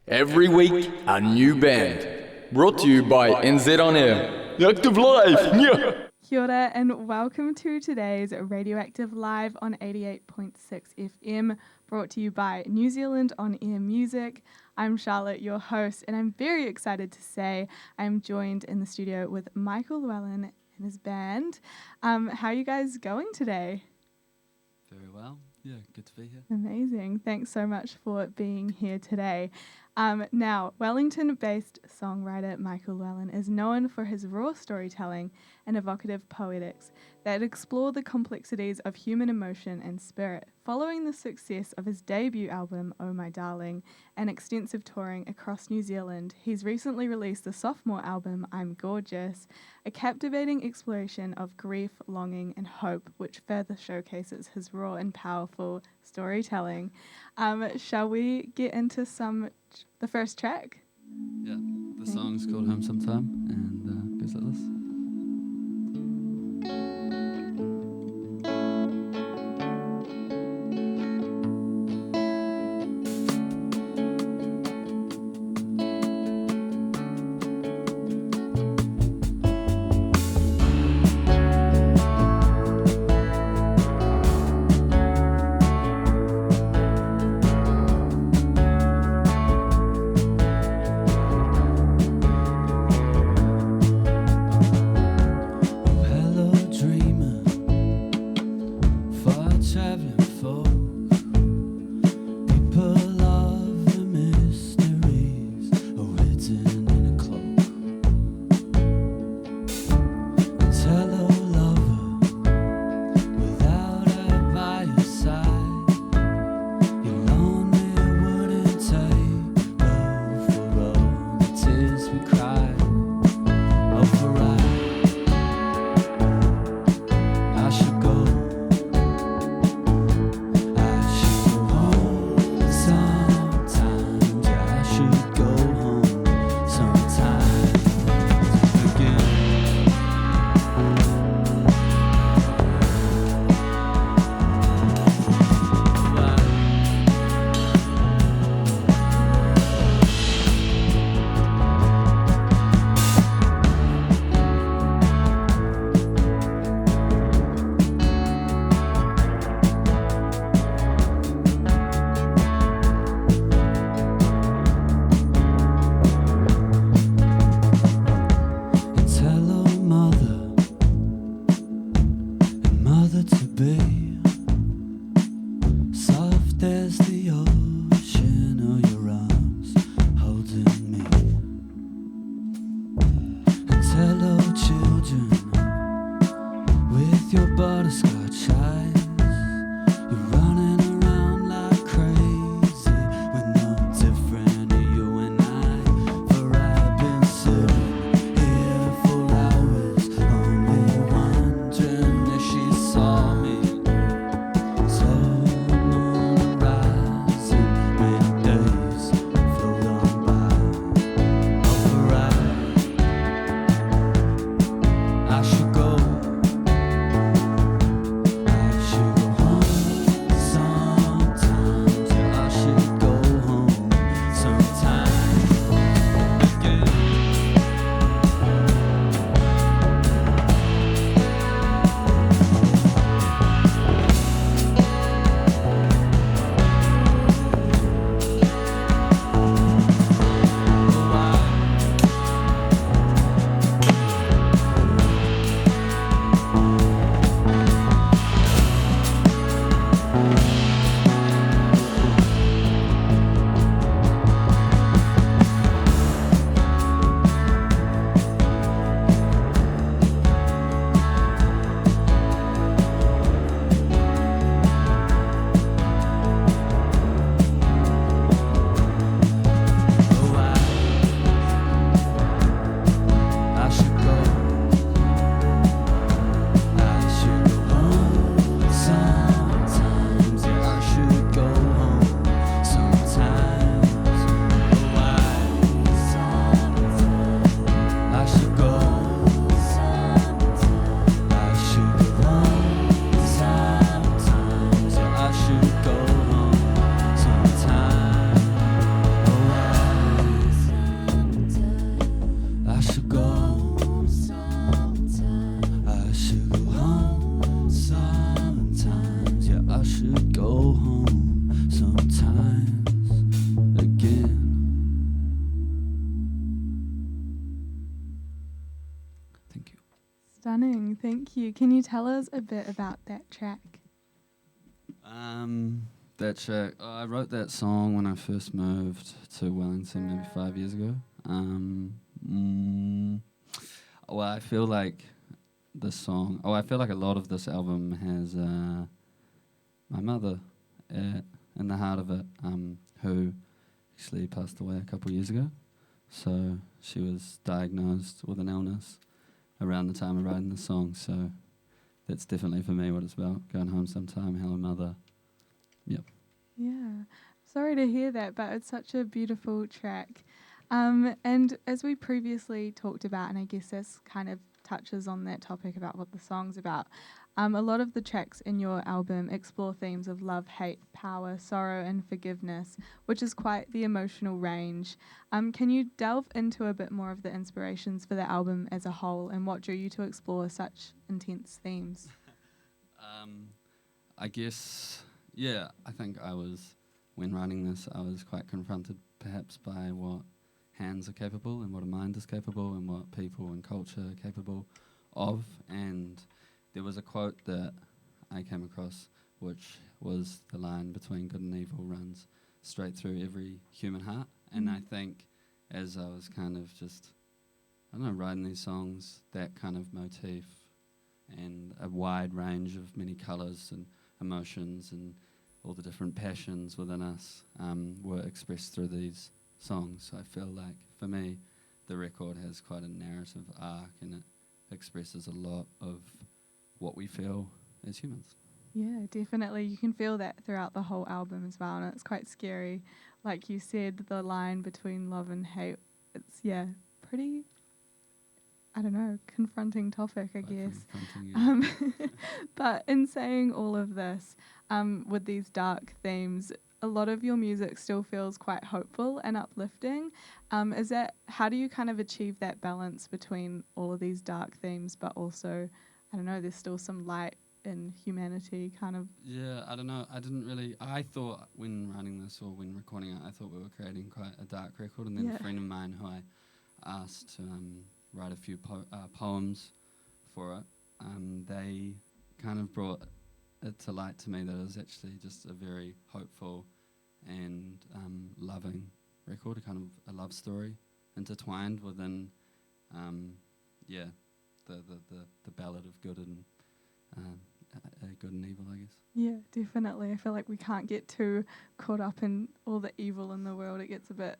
Every week, a new band. Brought to you by NZ On Air. Active Live! Yeah. Kia ora and welcome to today's Radioactive Live on 88.6 FM, brought to you by New Zealand On Air Music. I'm Charlotte, your host, and I'm very excited to say I'm joined in the studio with Michael Llewellyn and his band. How are you guys going today? Very well. Yeah, good to be here. Amazing. Thanks so much for being here today. Now, Wellington-based songwriter Michael Llewellyn is known for his raw storytelling and evocative poetics that explore the complexities of human emotion and spirit. Following the success of his debut album, Oh My Darling, and extensive touring across New Zealand, he's recently released the sophomore album, I'm Gorgeous, a captivating exploration of grief, longing, and hope, which further showcases his raw and powerful storytelling. Shall we get into the first track? Yeah, the song's called Home Sometime, and goes like this. amazing. Thank you. Can you tell us a bit about that track? That track, I wrote that song when I first moved to Wellington maybe 5 years ago. Well, I feel like I feel like a lot of this album has my mother in the heart of it, who actually passed away a couple of years ago. So she was diagnosed with an illness around the time of writing the song. So that's definitely for me what it's about. Going home sometime, hello mother. Yep. Yeah. Sorry to hear that, but it's such a beautiful track. And as we previously talked about, and I guess this kind of touches on that topic about what the song's about, a lot of the tracks in your album explore themes of love, hate, power, sorrow, and forgiveness, which is quite the emotional range. Can you delve into a bit more of the inspirations for the album as a whole and what drew you to explore such intense themes? I guess, I think when writing this, I was quite confronted perhaps by what hands are capable and what a mind is capable and what people and culture are capable of. And there was a quote that I came across, which was the line between good and evil runs straight through every human heart. And I think as I was kind of just, writing these songs, that kind of motif and a wide range of many colours and emotions and all the different passions within us were expressed through these songs. So I feel like, for me, the record has quite a narrative arc and it expresses a lot of what we feel as humans. Yeah, definitely. You can feel that throughout the whole album as well, and it's quite scary. Like you said, the line between love and hate, it's, pretty, I don't know, confronting topic, I guess. But in saying all of this, with these dark themes, a lot of your music still feels quite hopeful and uplifting. How do you kind of achieve that balance between all of these dark themes, but also, I don't know, there's still some light in humanity kind of? Yeah, I don't know. I thought when writing this or when recording it, I thought we were creating quite a dark record. And then a friend of mine who I asked to write a few poems for it, they kind of brought it to light to me that it was actually just a very hopeful and loving record, a kind of a love story intertwined within, the ballad of good and good and evil, I guess. Yeah, definitely. I feel like we can't get too caught up in all the evil in the world. It gets a bit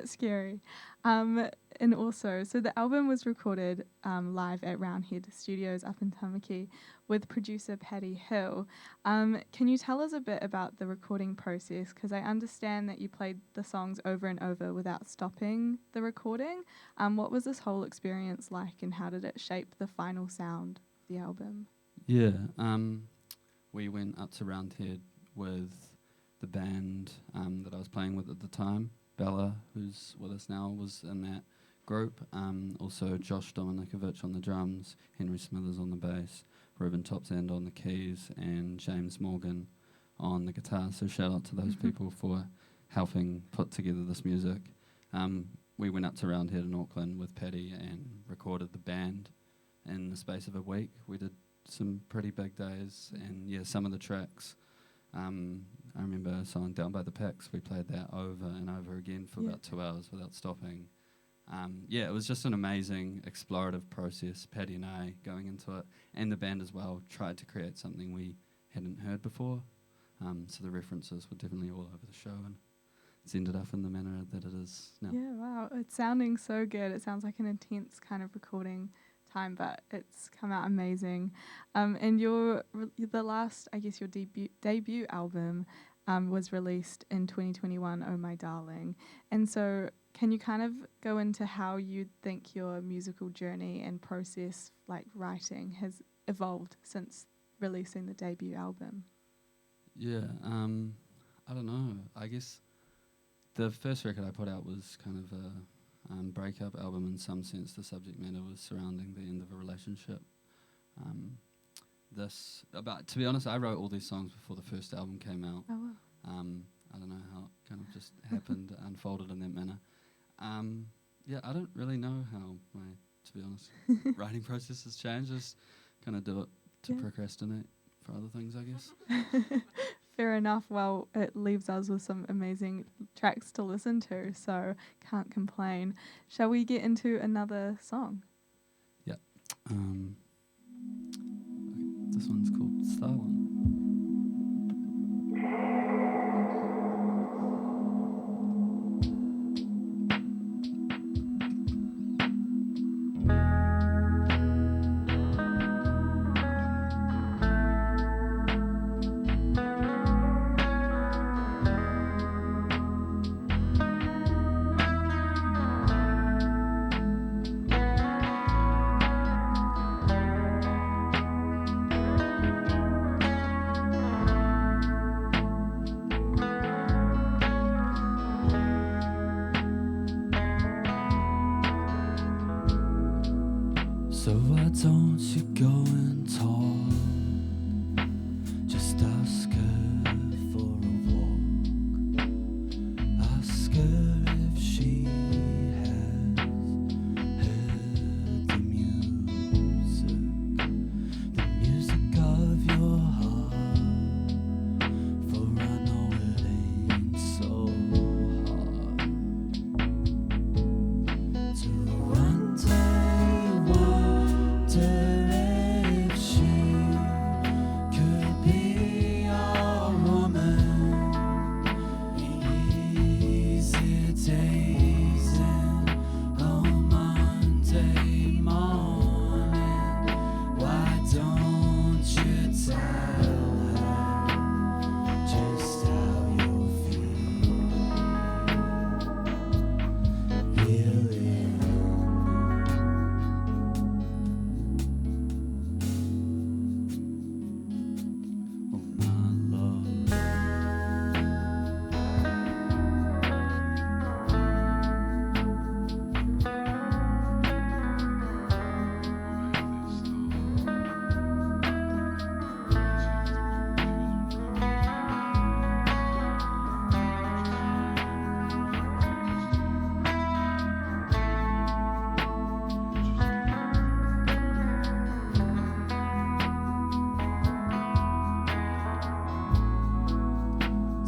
scary. And also, so the album was recorded live at Roundhead Studios up in Tamaki with producer Paddy Hill. Can you tell us a bit about the recording process? Because I understand that you played the songs over and over without stopping the recording. What was this whole experience like, and how did it shape the final sound of the album? Yeah, we went up to Roundhead with the band that I was playing with at the time. Bella, who's with us now, was in that group. Also Josh Dominikovic on the drums, Henry Smithers on the bass, Ruben Topsand on the keys, and James Morgan on the guitar. So shout out to those people for helping put together this music. We went up to Roundhead in Auckland with Paddy and recorded the band in the space of a week. We did some pretty big days, and some of the tracks. I remember a song Down by the Picks. We played that over and over again for about 2 hours without stopping. It was just an amazing explorative process. Paddy and I going into it, and the band as well, tried to create something we hadn't heard before. So the references were definitely all over the show, and it's ended up in the manner that it is now. Yeah, wow. It's sounding so good. It sounds like an intense kind of recording time, but it's come out amazing. And your debut album was released in 2021, Oh My Darling. And so can you kind of go into how you think your musical journey and process, like writing, has evolved since releasing the debut album? I don't know. I guess the first record I put out was kind of a breakup album in some sense. The subject matter was surrounding the end of a relationship. To be honest, I wrote all these songs before the first album came out. Oh, wow. I don't know how it kind of just happened, unfolded in that manner. I don't really know how my, to be honest, writing process has changed. Just kind of do it to Yeah. procrastinate for other things, I guess. Fair enough. Well, it leaves us with some amazing tracks to listen to, so can't complain. Shall we get into another song? Okay, this one's called Stalin. So why don't you go and talk? Just ask her for a walk. Ask her if she has heard the music of your heart. For I know it ain't so hard to one day wonder if she could be your woman. Easy days and on Monday morning, why don't you tell her just how you feel? Really? Oh my love.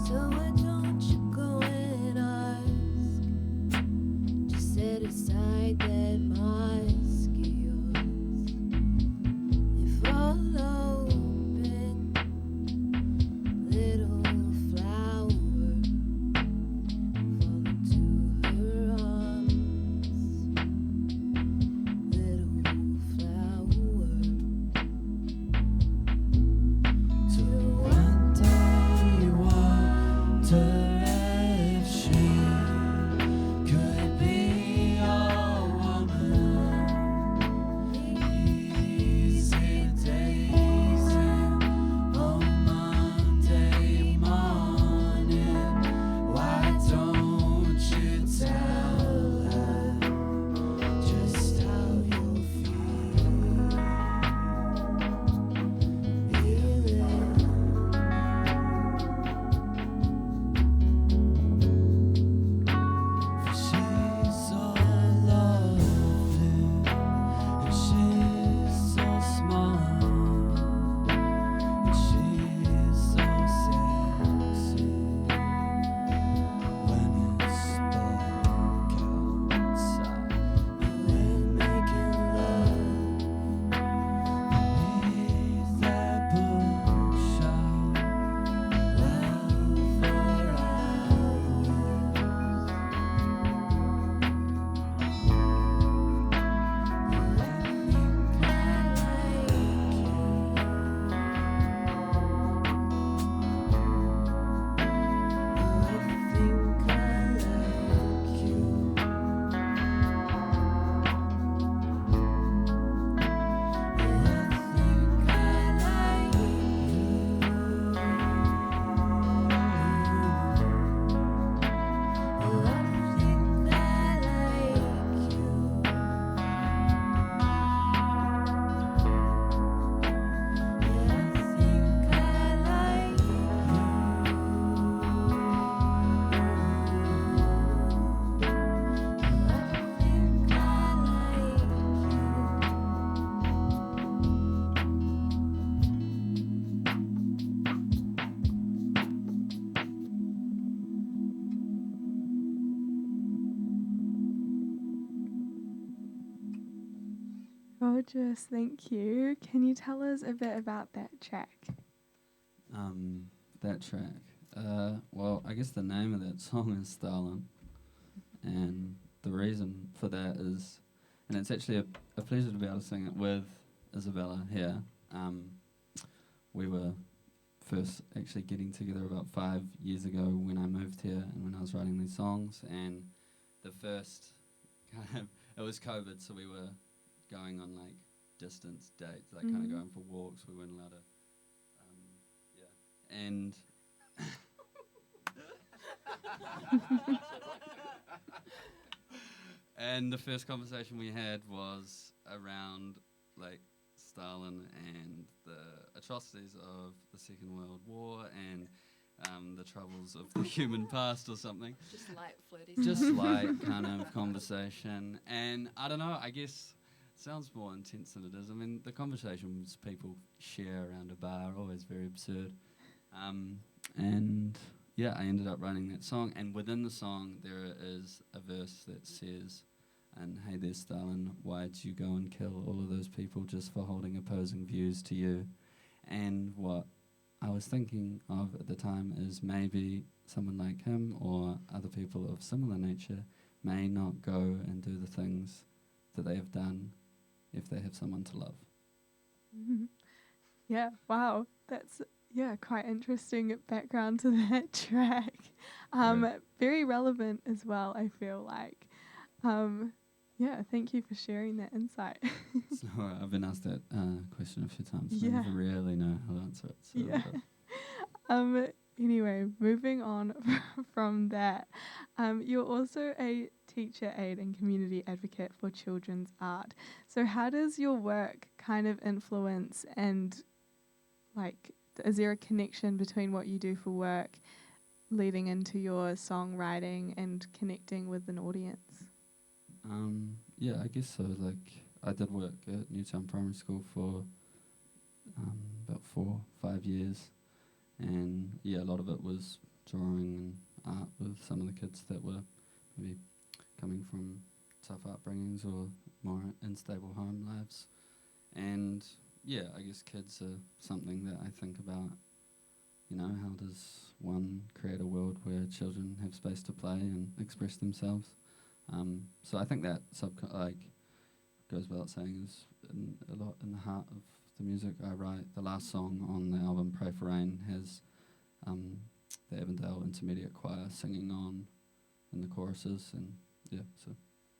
So why don't you go and ask? Just set aside that mask of yours. If all open, little flower, fall into her arms. Little flower. To one day wonder if she could be your woman. gorgeous. Thank you. Can you tell us a bit about that track? That track. Well, I guess the name of that song is Stalin, and the reason for that is, and it's actually a pleasure to be able to sing it with Isabella here. We were first actually getting together about 5 years ago when I moved here and when I was writing these songs, and the first it was COVID, so we were going on like distance dates, like kind of going for walks. We weren't allowed to, and and the first conversation we had was around like Stalin and the atrocities of the Second World War and the troubles of the human past or something. Just light flirty Just stuff. like kind of conversation. And I don't know, I guess it sounds more intense than it is. I mean, the conversations people share around a bar are always very absurd. And yeah, I ended up writing that song. And within the song, there is a verse that says, and hey there, Stalin, why'd you go and kill all of those people just for holding opposing views to you? And what I was thinking of at the time is maybe someone like him or other people of similar nature may not go and do the things that they have done if they have someone to love. Mm-hmm. Yeah, wow. That's, quite interesting background to that track. Very relevant as well, I feel like. Thank you for sharing that insight. So I've been asked that question a few times. Yeah. I never really know how to answer it. So Anyway, moving on from that, you're also a teacher aide and community advocate for children's art. So how does your work kind of influence and, like, is there a connection between what you do for work leading into your songwriting and connecting with an audience? Yeah, I guess so. Like, I did work at Newtown Primary School for about 4-5 years, and yeah, a lot of it was drawing and art with some of the kids that were maybe coming from tough upbringings or more unstable home lives. And yeah, I guess kids are something that I think about. You know, how does one create a world where children have space to play and express themselves? So I think that goes without saying is a lot in the heart of the music I write. The last song on the album, Pray for Rain, has the Avondale Intermediate Choir singing on in the choruses, and so.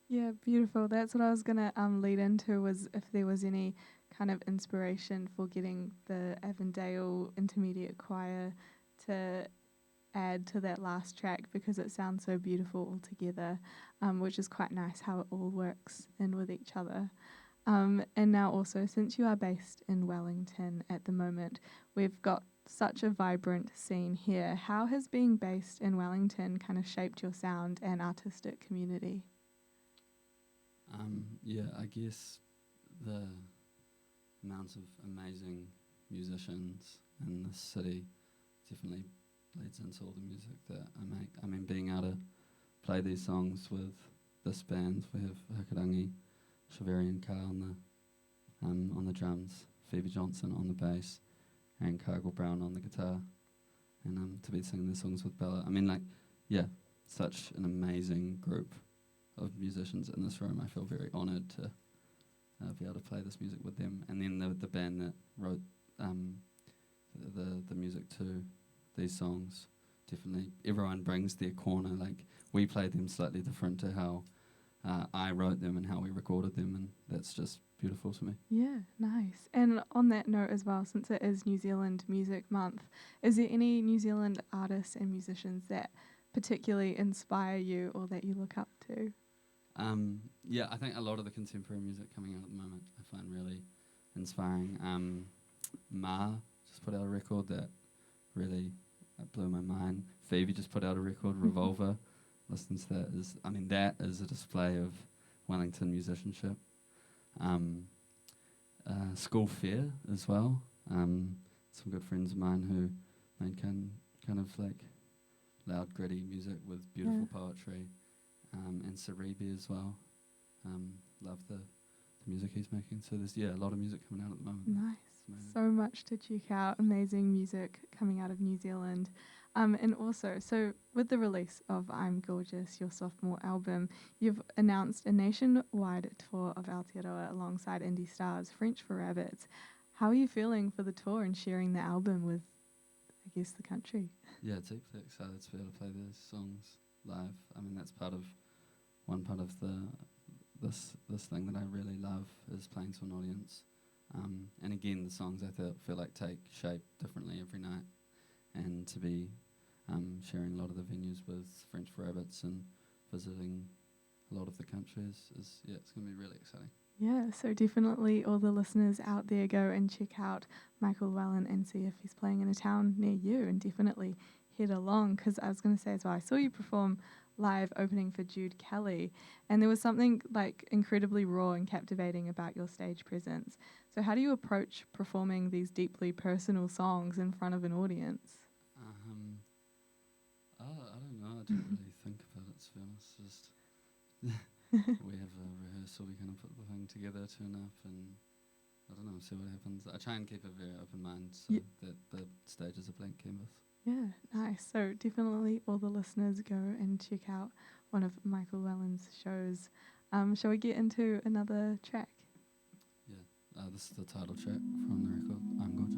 Yeah, beautiful. That's what I was gonna lead into, was if there was any kind of inspiration for getting the Avondale Intermediate Choir to add to that last track, because it sounds so beautiful all together, which is quite nice how it all works in with each other. And now also, since you are based in Wellington at the moment, we've got such a vibrant scene here. How has being based in Wellington kind of shaped your sound and artistic community? I guess the amount of amazing musicians in this city definitely leads into all the music that I make. I mean, being able to play these songs with this band, we have Hakarangi, Shaveri Carr on the drums, Phoebe Johnson on the bass, and Cargill Brown on the guitar, and to be singing the songs with Bella. I mean, such an amazing group of musicians in this room. I feel very honoured to be able to play this music with them. And then the band that wrote the music to these songs, definitely everyone brings their corner. Like, we played them slightly different to how I wrote them and how we recorded them, and that's just beautiful to me. Yeah, nice. And on that note as well, since it is New Zealand Music Month, is there any New Zealand artists and musicians that particularly inspire you or that you look up to? I think a lot of the contemporary music coming out at the moment I find really inspiring. Ma just put out a record that really blew my mind. Phoebe just put out a record, Revolver. Listen to that. That is a display of Wellington musicianship. School Fair as well. Some good friends of mine who made kind of like loud, gritty music with beautiful poetry. And Cerebi as well. Love the music he's making. So there's a lot of music coming out at the moment. Nice. Amazing. So much to check out. Amazing music coming out of New Zealand. And also, so with the release of I'm Gorgeous, your sophomore album, you've announced a nationwide tour of Aotearoa alongside indie stars French for Rabbits. How are you feeling for the tour and sharing the album with, I guess, the country? Yeah, deeply excited to be able to play those songs live. I mean, that's one part of this thing that I really love is playing to an audience. And again, the songs I feel like take shape differently every night. And to be sharing a lot of the venues with French for Rabbits and visiting a lot of the country is it's going to be really exciting. Yeah, so definitely all the listeners out there go and check out Michael Llewellyn and see if he's playing in a town near you, and definitely head along, because I was going to say as well, I saw you perform live opening for Jude Kelly, and there was something like incredibly raw and captivating about your stage presence. So how do you approach performing these deeply personal songs in front of an audience? I don't know. I didn't really think about it, to be honest. Just we have a rehearsal, we kind of put the thing together, turn up, and I don't know, see what happens. I try and keep a very open mind so that the stage is a blank canvas. Yeah, nice. So definitely all the listeners go and check out one of Michael Llewellyn's shows. Shall we get into another track? Yeah, this is the title track from the record, I'm Gorgeous.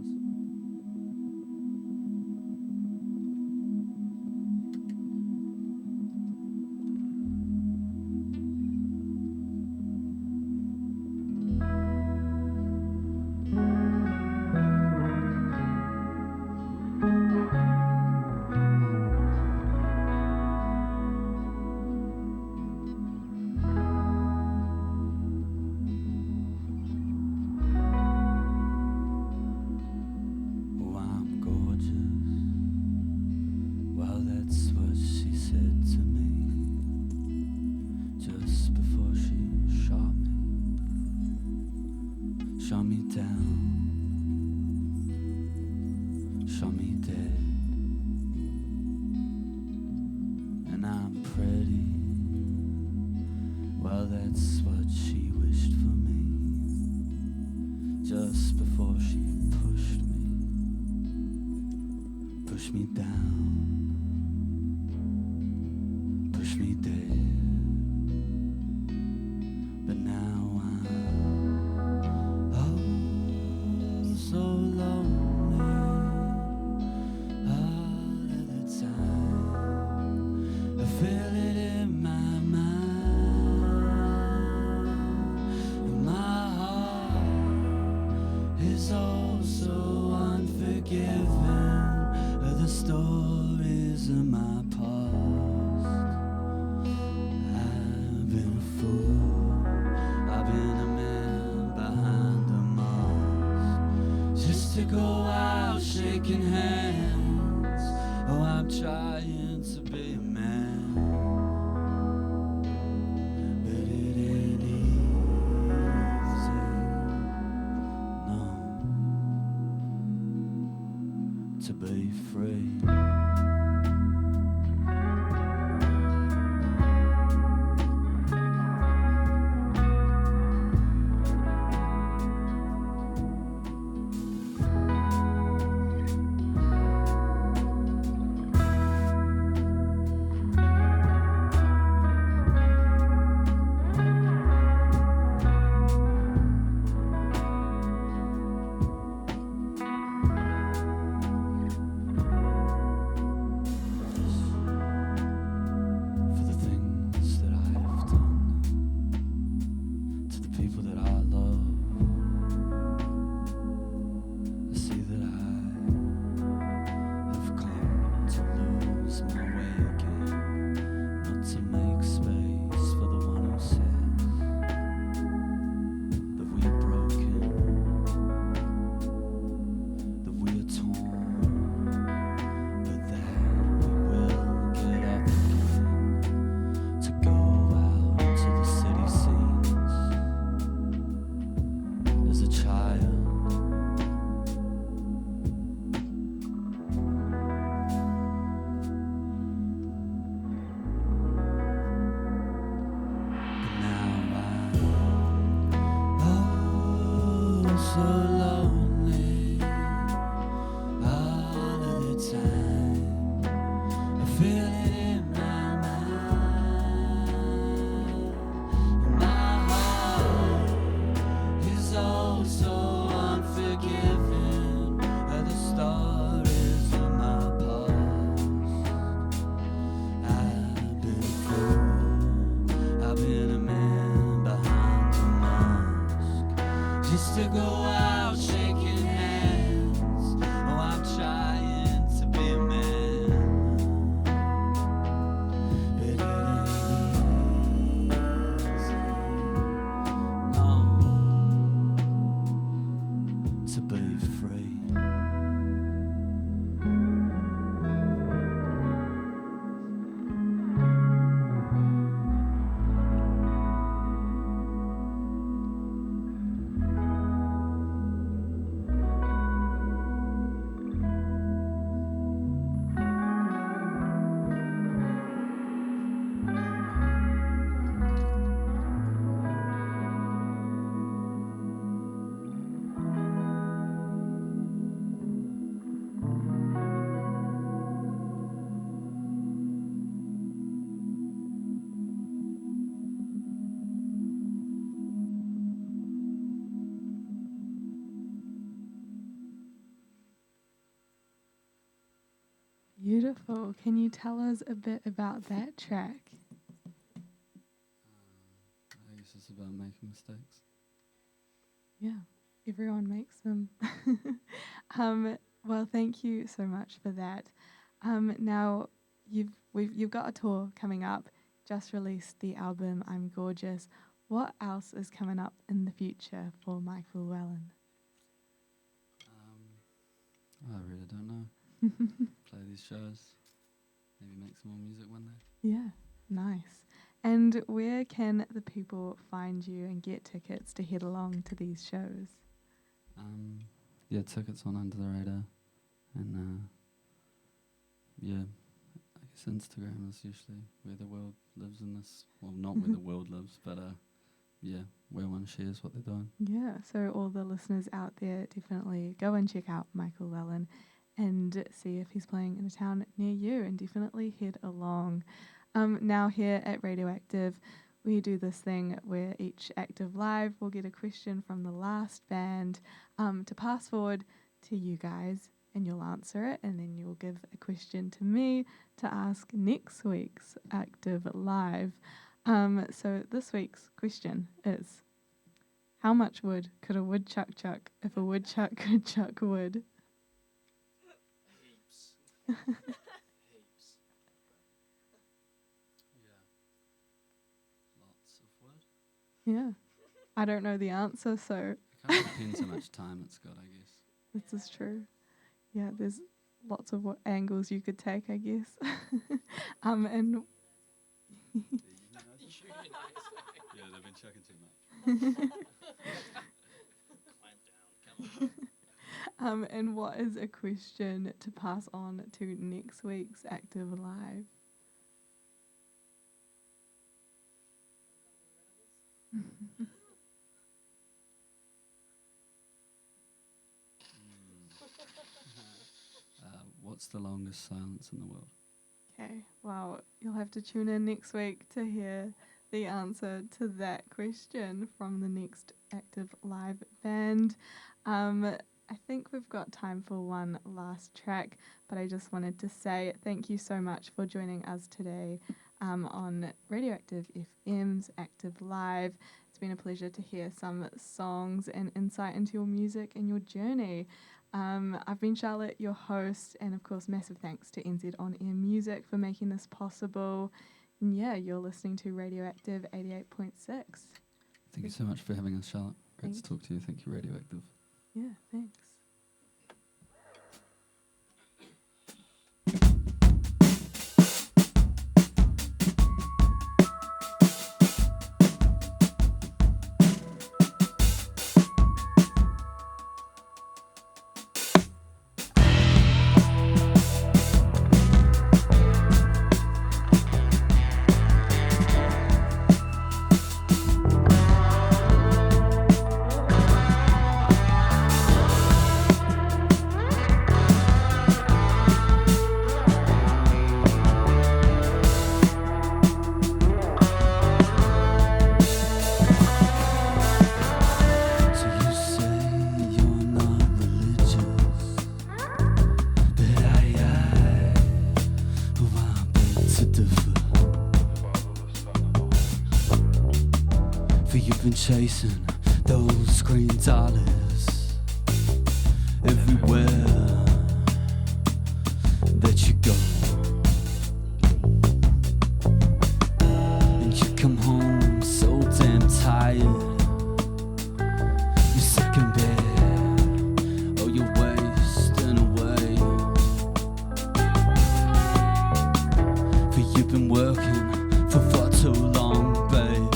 Shot me down, shot me dead, and I'm pretty. Well, that's what she wished for me, just before she pushed me down, pushed me dead. But now I'm so lonely all of the time. I feel it in my mind, and my heart is oh so unforgiving of the stories of my past. I've been a fool, I've been a man behind a mask, just to go out shaking hands. Oh, I'm trying to be a man, but it ain't easy, no, to be free. so lonely all of the time. I feel it in my mind. My heart is oh so unforgiving at the stories of my past. I've been a fool, I've been a man behind the mask, just to go out shaking hands. Oh, I'm trying to be a man, but it ain't easy, no, to be free. Beautiful. Can you tell us a bit about that track? I guess it's about making mistakes. Yeah, everyone makes them. Well, thank you so much for that. Now you've got a tour coming up. Just released the album I'm Gorgeous. What else is coming up in the future for Michael Llewellyn? I really don't know. Play these shows, maybe make some more music one day. Yeah, nice. And where can the people find you and get tickets to head along to these shows? Yeah, tickets on Under the Radar, and yeah, I guess Instagram is usually where the world lives in this. Well, not where the world lives, but yeah, where one shares what they're doing. Yeah, so all the listeners out there, definitely go and check out Michael Llewellyn and see if he's playing in a town near you, and definitely head along. Now here at Radioactive, we do this thing where each Active Live will get a question from the last band to pass forward to you guys, and you'll answer it, and then you'll give a question to me to ask next week's Active Live. So this week's question is, how much wood could a woodchuck chuck if a woodchuck could chuck wood? Heaps. Yeah. Lots of wood. Yeah. I don't know the answer, so It kind of depends how much time it's got, I guess. this is true. Yeah, there's lots of angles you could take, I guess. And Yeah, they've been chucking too much. and what is a question to pass on to next week's Active Live? What's the longest silence in the world? Okay, well, you'll have to tune in next week to hear the answer to that question from the next Active Live band. I think we've got time for one last track, but I just wanted to say thank you so much for joining us today on Radioactive FM's Active Live. It's been a pleasure to hear some songs and insight into your music and your journey. I've been Charlotte, your host, and of course massive thanks to NZ On Air Music for making this possible. And yeah, you're listening to Radioactive 88.6. Thank you so much for having us, Charlotte. Great to talk to you. Thank you, Radioactive. Yeah, thanks. For you've been chasing those green dollars everywhere that you go. And you come home so damn tired. You're sick in bed, oh you're wasting away. For you've been working for far too long, babe.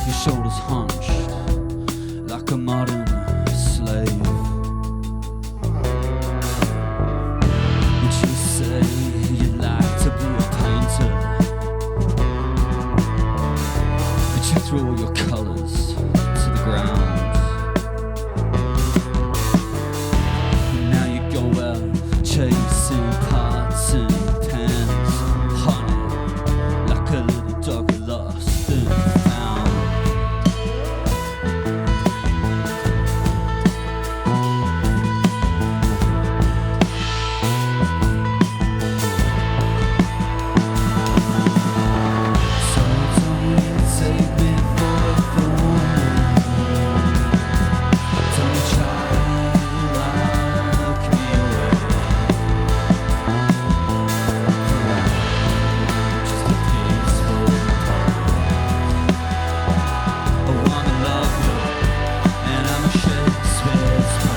Your shoulders hunched like a modern slave. And you say you like to be a painter, but you throw all your colours to the ground. And now you go out chasing pots and pans, honey, like a little dog lost and found. So don't take me for a fool. Don't try to lock me away. Just a peaceful poem. Oh, I'm in love with, and I'm a Shakespeare's play.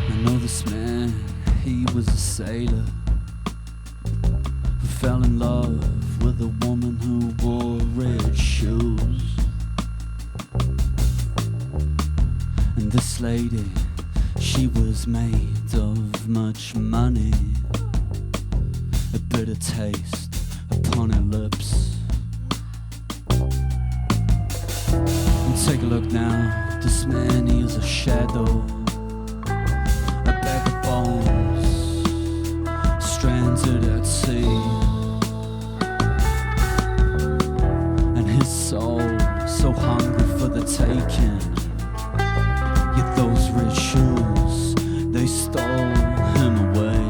I know this man, he was a sailor who fell in love with a woman who wore red shoes. And this lady, she was made of much money, a bitter taste upon her lips. And take a look now, this man, he is a shadow, a bag of bones, stranded at sea. And his soul, so hungry for the taking. Yet those red shoes, they stole him away.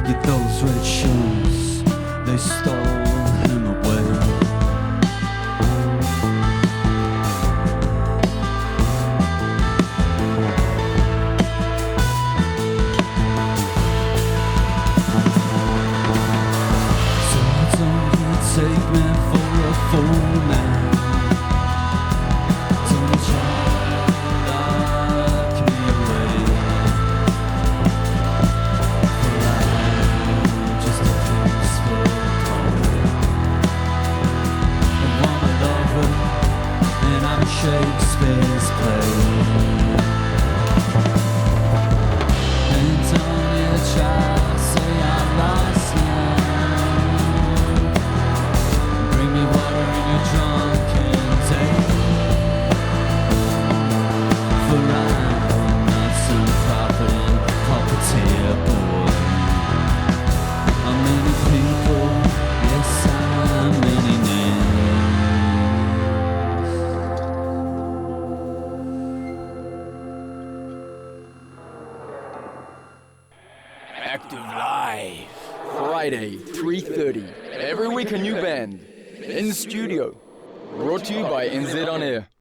Yet those red shoes, they stole him away. So don't you take me for a fool now. Don't try to lock me away. For I'm just a peaceful poet. I'm a lover, and I'm Shakespeare's play. And don't you try to say I'm lost now. Bring me water in your drunken day. For I'm not some profiting puppeteer boy. How many people, yes, how many names. Active Live. Friday, 3:30. Every week a new band. In studio. Brought to you by NZ On Air.